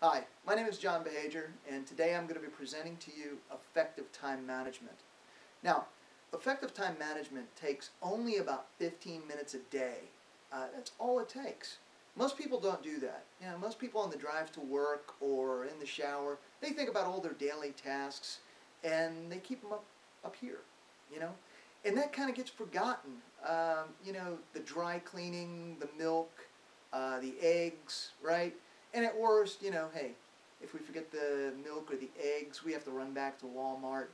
Hi, my name is John Behager, and today I'm going to be presenting to you effective time management. Now, effective time management takes only about 15 minutes a day. That's all it takes. Most people don't do that. Most people on the drive to work or in the shower, they think about all their daily tasks and they keep them up here, you know. And that kind of gets forgotten. The dry cleaning, the milk, the eggs, right? And at worst, hey, if we forget the milk or the eggs, we have to run back to Walmart,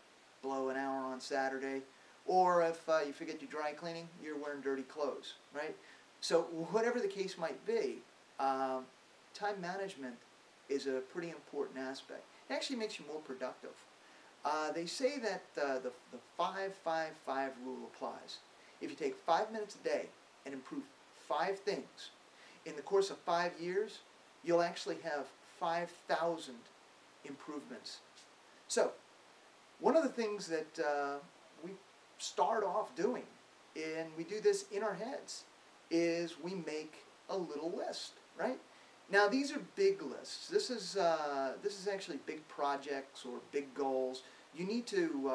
blow an hour on Saturday. Or if you forget your dry cleaning, you're wearing dirty clothes, right? So whatever the case might be, time management is a pretty important aspect. It actually makes you more productive. They say that the 5-5-5 rule applies. If you take 5 minutes a day and improve 5 things, in the course of 5 years, you'll actually have 5,000 improvements. So, one of the things that we start off doing, and we do this in our heads, is we make a little list, right? Now, these are big lists. This is actually big projects or big goals. You need to,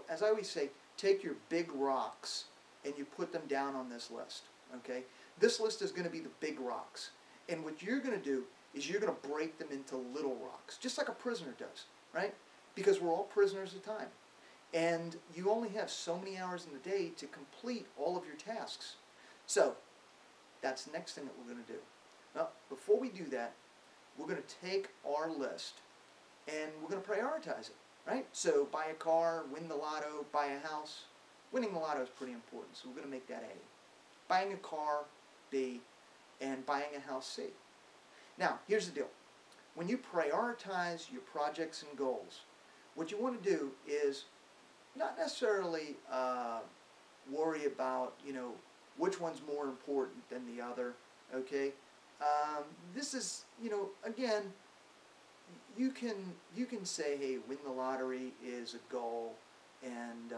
as I always say, take your big rocks and you put them down on this list, okay? This list is going to be the big rocks. And what you're going to do is you're going to break them into little rocks, just like a prisoner does, right? Because we're all prisoners of time. And you only have so many hours in the day to complete all of your tasks. So, that's the next thing that we're going to do. Now, before we do that, we're going to take our list and we're going to prioritize it, right? So, buy a car, win the lotto, buy a house. Winning the lotto is pretty important, so we're going to make that A. Buying a car, B, and buying a house, C. Now, here's the deal. When you prioritize your projects and goals, what you want to do is not necessarily worry about, which one's more important than the other, okay? This is, again, you can say, hey, win the lottery is a goal, and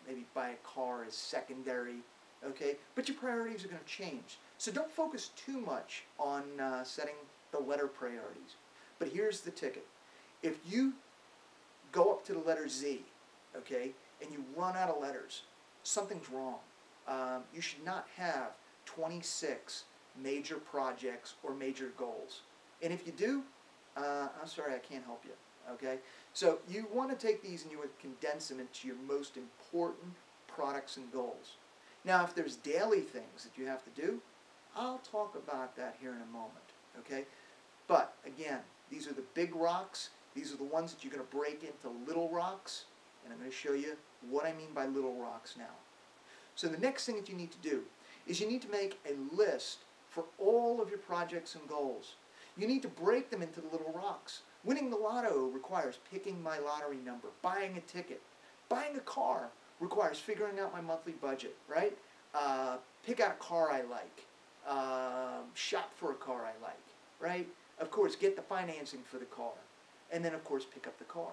maybe buy a car is secondary, okay? But your priorities are going to change. So don't focus too much on setting the letter priorities. But here's the ticket. If you go up to the letter Z, okay, and you run out of letters, something's wrong. You should not have 26 major projects or major goals. And if you do, I'm sorry, I can't help you, okay? So you want to take these and you would condense them into your most important products and goals. Now, if there's daily things that you have to do, I'll talk about that here in a moment, okay? But, again, these are the big rocks. These are the ones that you're going to break into little rocks, and I'm going to show you what I mean by little rocks now. So the next thing that you need to do is you need to make a list for all of your projects and goals. You need to break them into the little rocks. Winning the lotto requires picking my lottery number, buying a ticket. Buying a car requires figuring out my monthly budget, right? Pick out a car I like. Shop for a car I like, right? Of course, get the financing for the car. And then, of course, pick up the car.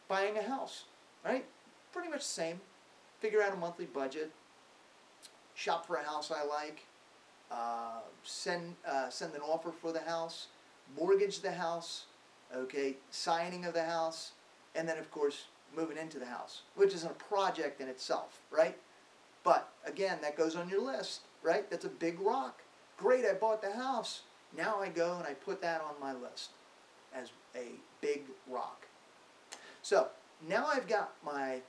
Buying a house, right? Pretty much the same. Figure out a monthly budget. Shop for a house I like. Send an offer for the house. Mortgage the house. Okay, signing of the house. And then, of course, moving into the house, which is a project in itself, right? But, again, that goes on your list, right? That's a big rock. Great, I bought the house. Now I go and I put that on my list as a big rock. So, now I've got my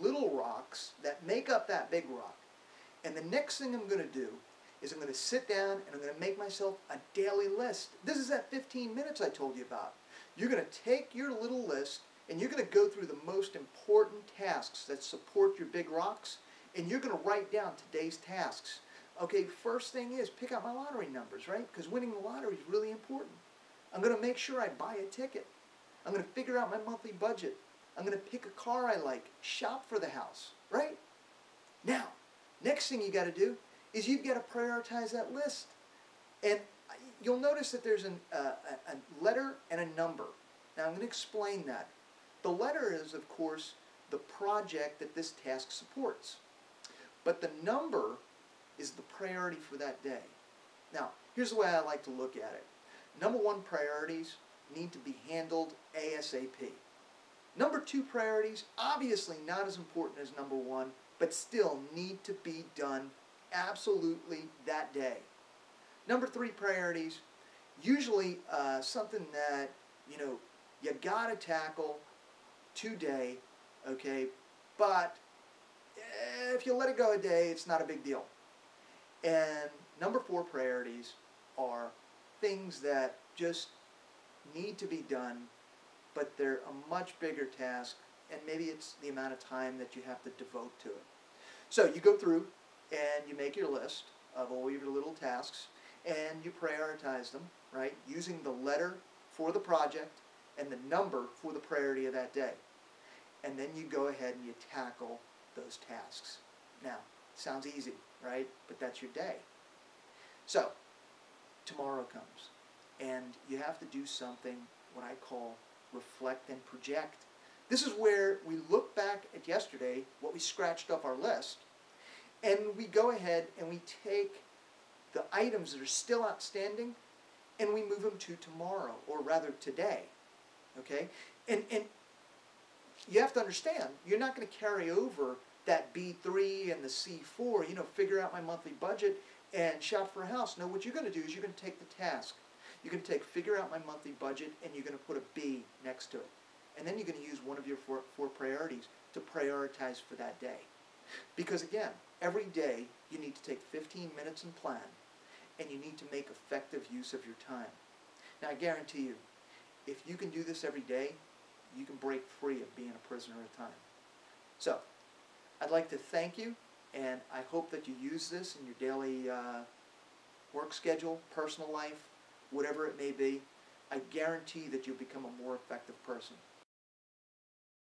little rocks that make up that big rock. And the next thing I'm going to do is I'm going to sit down and I'm going to make myself a daily list. This is that 15 minutes I told you about. You're going to take your little list and you're going to go through the most important tasks that support your big rocks, and you're going to write down today's tasks. Okay, first thing is pick out my lottery numbers, right? Because winning the lottery is really important. I'm going to make sure I buy a ticket. I'm going to figure out my monthly budget. I'm going to pick a car I like, shop for the house, right? Now, next thing you got to do is you've got to prioritize that list. And you'll notice that there's a letter and a number. Now, I'm going to explain that. The letter is, of course, the project that this task supports. But the number is the priority for that day. Now, here's the way I like to look at it. Number one priorities need to be handled ASAP. Number two priorities, obviously not as important as number one, but still need to be done absolutely that day. Number three priorities, usually something that, you gotta tackle today, okay, but if you let it go a day, it's not a big deal. And number four priorities are things that just need to be done, but they're a much bigger task, and maybe it's the amount of time that you have to devote to it. So you go through and you make your list of all your little tasks, and you prioritize them, right, using the letter for the project and the number for the priority of that day. And then you go ahead and you tackle those tasks. Now, sounds easy, right? But that's your day. So, tomorrow comes, and you have to do something, what I call reflect and project. This is where we look back at yesterday, what we scratched off our list, and we go ahead and we take the items that are still outstanding and we move them to tomorrow, or rather today. Okay? And you have to understand, you're not going to carry over that B3 and the C4, figure out my monthly budget and shop for a house. No, what you're going to do is you're going to take the task. You're going to take figure out my monthly budget, and you're going to put a B next to it. And then you're going to use one of your four priorities to prioritize for that day. Because again, every day you need to take 15 minutes and plan, and you need to make effective use of your time. Now I guarantee you, if you can do this every day, you can break free of being a prisoner of time. So, I'd like to thank you, and I hope that you use this in your daily work schedule, personal life, whatever it may be. I guarantee that you'll become a more effective person.